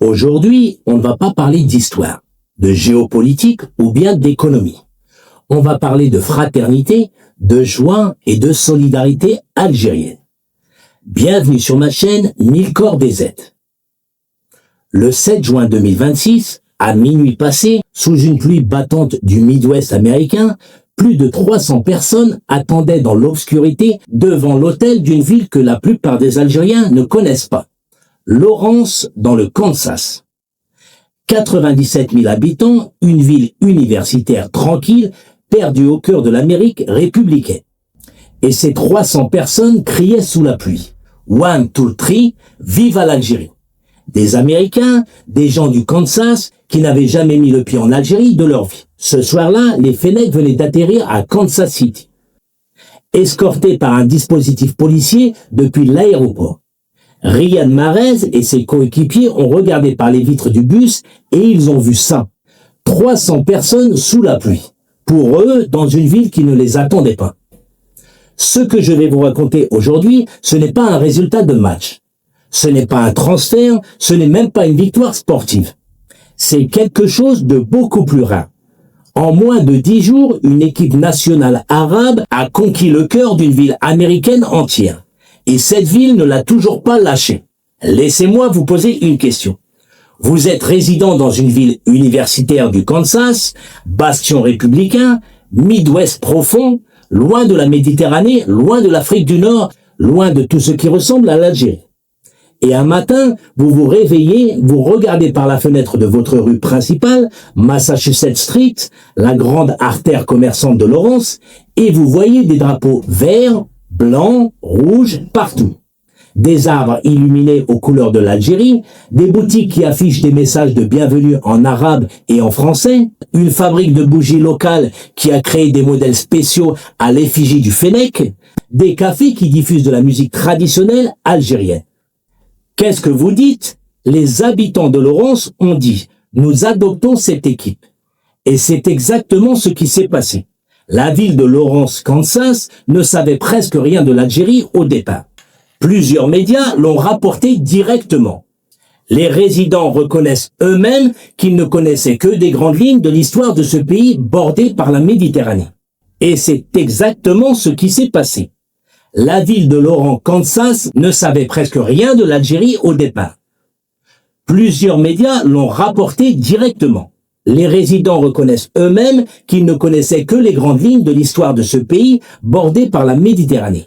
Aujourd'hui, on ne va pas parler d'histoire, de géopolitique ou bien d'économie. On va parler de fraternité, de joie et de solidarité algérienne. Bienvenue sur ma chaîne Milkor DZ. Le 7 juin 2026, à minuit passé, sous une pluie battante du Midwest américain, plus de 300 personnes attendaient dans l'obscurité devant l'hôtel d'une ville que la plupart des Algériens ne connaissent pas. Lawrence, dans le Kansas. 97 000 habitants, une ville universitaire tranquille, perdue au cœur de l'Amérique républicaine. Et ces 300 personnes criaient sous la pluie. One, two, three, vive à l'Algérie. Des Américains, des gens du Kansas qui n'avaient jamais mis le pied en Algérie de leur vie. Ce soir-là, les Fennecs venaient d'atterrir à Kansas City, escortés par un dispositif policier depuis l'aéroport. Riyad Mahrez et ses coéquipiers ont regardé par les vitres du bus et ils ont vu ça. 300 personnes sous la pluie. Pour eux, dans une ville qui ne les attendait pas. Ce que je vais vous raconter aujourd'hui, ce n'est pas un résultat de match. Ce n'est pas un transfert, ce n'est même pas une victoire sportive. C'est quelque chose de beaucoup plus rare. En moins de 10 jours, une équipe nationale arabe a conquis le cœur d'une ville américaine entière. Et cette ville ne l'a toujours pas lâché. Laissez-moi vous poser une question. Vous êtes résident dans une ville universitaire du Kansas, bastion républicain, Midwest profond, loin de la Méditerranée, loin de l'Afrique du Nord, loin de tout ce qui ressemble à l'Algérie. Et un matin, vous vous réveillez, vous regardez par la fenêtre de votre rue principale, Massachusetts Street, la grande artère commerçante de Lawrence, et vous voyez des drapeaux verts, blancs, rouges, partout. Des arbres illuminés aux couleurs de l'Algérie, des boutiques qui affichent des messages de bienvenue en arabe et en français, une fabrique de bougies locales qui a créé des modèles spéciaux à l'effigie du Fennec, des cafés qui diffusent de la musique traditionnelle algérienne. Qu'est-ce que vous dites? Les habitants de Lawrence ont dit « Nous adoptons cette équipe ». Et c'est exactement ce qui s'est passé. La ville de Lawrence, Kansas, ne savait presque rien de l'Algérie au départ. Plusieurs médias l'ont rapporté directement. Les résidents reconnaissent eux-mêmes qu'ils ne connaissaient que des grandes lignes de l'histoire de ce pays bordé par la Méditerranée. Et c'est exactement ce qui s'est passé. La ville de Lawrence, Kansas, ne savait presque rien de l'Algérie au départ. Plusieurs médias l'ont rapporté directement. Les résidents reconnaissent eux-mêmes qu'ils ne connaissaient que les grandes lignes de l'histoire de ce pays bordé par la Méditerranée.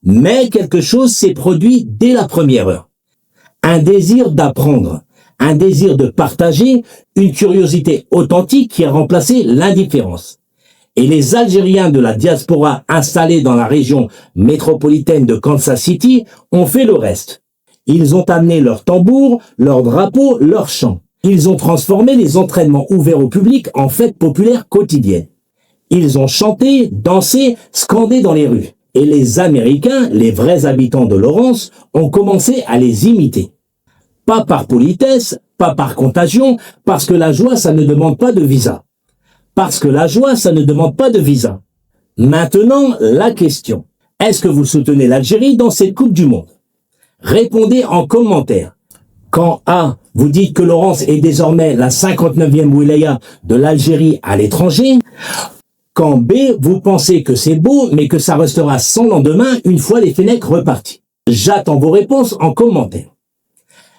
Mais quelque chose s'est produit dès la première heure. Un désir d'apprendre, un désir de partager, une curiosité authentique qui a remplacé l'indifférence. Et les Algériens de la diaspora installés dans la région métropolitaine de Kansas City ont fait le reste. Ils ont amené leurs tambours, leurs drapeaux, leurs chants. Ils ont transformé les entraînements ouverts au public en fêtes populaires quotidiennes. Ils ont chanté, dansé, scandé dans les rues. Et les Américains, les vrais habitants de Lawrence, ont commencé à les imiter. Pas par politesse, pas par contagion, parce que la joie, ça ne demande pas de visa. Parce que la joie, ça ne demande pas de visa. Maintenant, la question. Est-ce que vous soutenez l'Algérie dans cette Coupe du Monde? Répondez en commentaire. Quand A, vous dites que Lawrence est désormais la 59e wilaya de l'Algérie à l'étranger. Quand B, vous pensez que c'est beau, mais que ça restera sans lendemain une fois les Fennecs repartis. J'attends vos réponses en commentaire.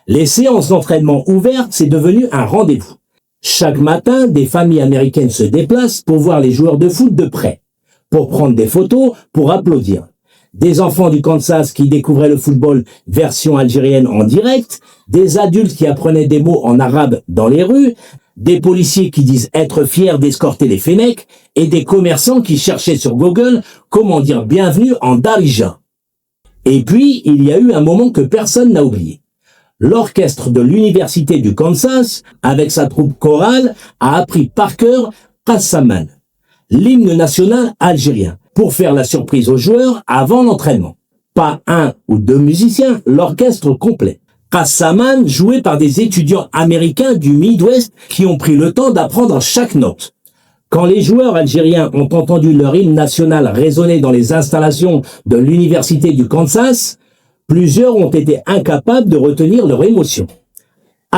Les séances d'entraînement ouvertes, c'est devenu un rendez-vous. Chaque matin, des familles américaines se déplacent pour voir les joueurs de foot de près, pour prendre des photos, pour applaudir. Des enfants du Kansas qui découvraient le football version algérienne en direct, des adultes qui apprenaient des mots en arabe dans les rues, des policiers qui disent être fiers d'escorter les Fennecs et des commerçants qui cherchaient sur Google comment dire bienvenue en Darija. Et puis, il y a eu un moment que personne n'a oublié. L'orchestre de l'université du Kansas, avec sa troupe chorale, a appris par cœur Qassaman, l'hymne national algérien, pour faire la surprise aux joueurs avant l'entraînement. Pas un ou deux musiciens, l'orchestre complet. Qassaman joué par des étudiants américains du Midwest qui ont pris le temps d'apprendre chaque note. Quand les joueurs algériens ont entendu leur hymne national résonner dans les installations de l'université du Kansas, plusieurs ont été incapables de retenir leur émotion.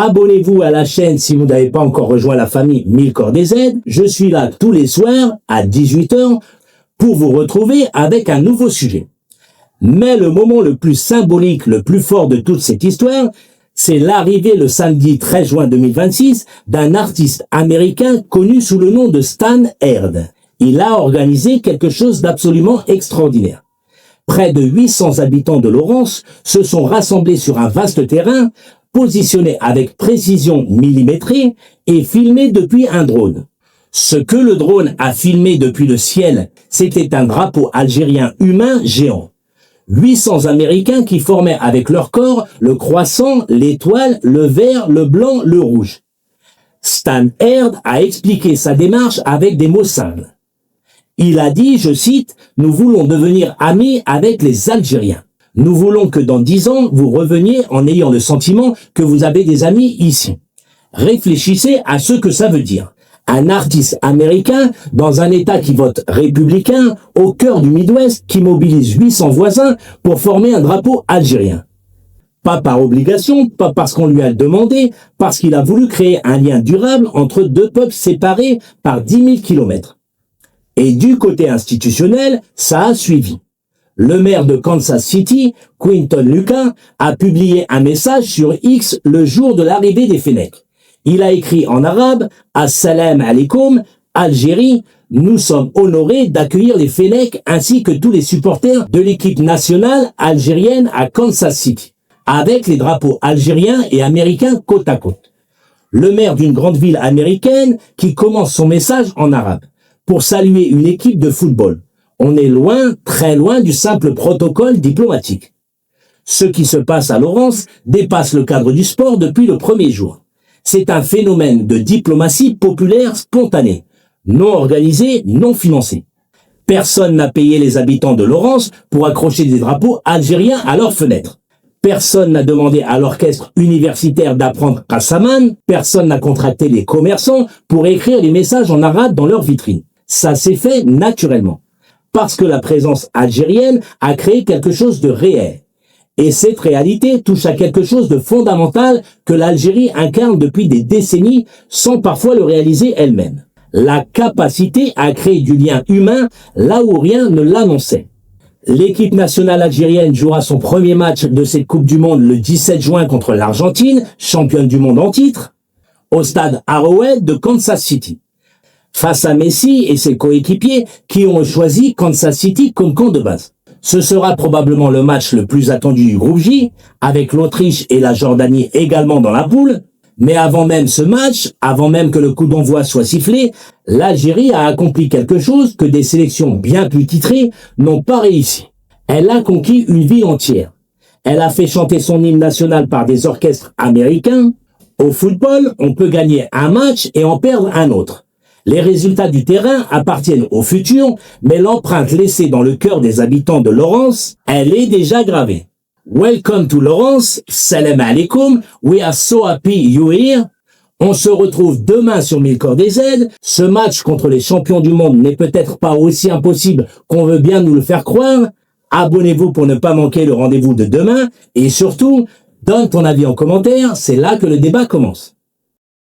Abonnez-vous à la chaîne si vous n'avez pas encore rejoint la famille Milkor DZ. Je suis là tous les soirs à 18h pour vous retrouver avec un nouveau sujet. Mais le moment le plus symbolique, le plus fort de toute cette histoire, c'est l'arrivée le samedi 13 juin 2026 d'un artiste américain connu sous le nom de Stan Heard. Il a organisé quelque chose d'absolument extraordinaire. Près de 800 habitants de Lawrence se sont rassemblés sur un vaste terrain, positionné avec précision millimétrée et filmé depuis un drone. Ce que le drone a filmé depuis le ciel, c'était un drapeau algérien humain géant. 800 Américains qui formaient avec leur corps le croissant, l'étoile, le vert, le blanc, le rouge. Stan Heard a expliqué sa démarche avec des mots simples. Il a dit, je cite, « Nous voulons devenir amis avec les Algériens. Nous voulons que dans 10 ans, vous reveniez en ayant le sentiment que vous avez des amis ici. » Réfléchissez à ce que ça veut dire. Un artiste américain dans un État qui vote républicain, au cœur du Midwest, qui mobilise 800 voisins pour former un drapeau algérien. Pas par obligation, pas parce qu'on lui a demandé, parce qu'il a voulu créer un lien durable entre deux peuples séparés par 10 000 kilomètres. Et du côté institutionnel, ça a suivi. Le maire de Kansas City, Quinton Lucas, a publié un message sur X le jour de l'arrivée des Fennecs. Il a écrit en arabe « Assalamu alaikum, Algérie, nous sommes honorés d'accueillir les Fennecs ainsi que tous les supporters de l'équipe nationale algérienne à Kansas City, avec les drapeaux algériens et américains côte à côte. » Le maire d'une grande ville américaine qui commence son message en arabe pour saluer une équipe de football. On est loin, très loin du simple protocole diplomatique. Ce qui se passe à Lawrence dépasse le cadre du sport depuis le premier jour. C'est un phénomène de diplomatie populaire spontanée, non organisée, non financée. Personne n'a payé les habitants de Lawrence pour accrocher des drapeaux algériens à leurs fenêtres. Personne n'a demandé à l'orchestre universitaire d'apprendre Qassaman. Personne n'a contracté les commerçants pour écrire les messages en arabe dans leurs vitrines. Ça s'est fait naturellement. Parce que la présence algérienne a créé quelque chose de réel. Et cette réalité touche à quelque chose de fondamental que l'Algérie incarne depuis des décennies sans parfois le réaliser elle-même. La capacité à créer du lien humain là où rien ne l'annonçait. L'équipe nationale algérienne jouera son premier match de cette Coupe du Monde le 17 juin contre l'Argentine, championne du monde en titre, au stade Arrowhead de Kansas City. Face à Messi et ses coéquipiers qui ont choisi Kansas City comme camp de base. Ce sera probablement le match le plus attendu du groupe J, avec l'Autriche et la Jordanie également dans la poule. Mais avant même ce match, avant même que le coup d'envoi soit sifflé, l'Algérie a accompli quelque chose que des sélections bien plus titrées n'ont pas réussi. Elle a conquis une ville entière. Elle a fait chanter son hymne national par des orchestres américains. Au football, on peut gagner un match et en perdre un autre. Les résultats du terrain appartiennent au futur, mais l'empreinte laissée dans le cœur des habitants de Lawrence, elle est déjà gravée. Welcome to Lawrence, salam alaikum, we are so happy you're here. On se retrouve demain sur Milkor DZ. Ce match contre les champions du monde n'est peut-être pas aussi impossible qu'on veut bien nous le faire croire. Abonnez-vous pour ne pas manquer le rendez-vous de demain et surtout, donne ton avis en commentaire, c'est là que le débat commence.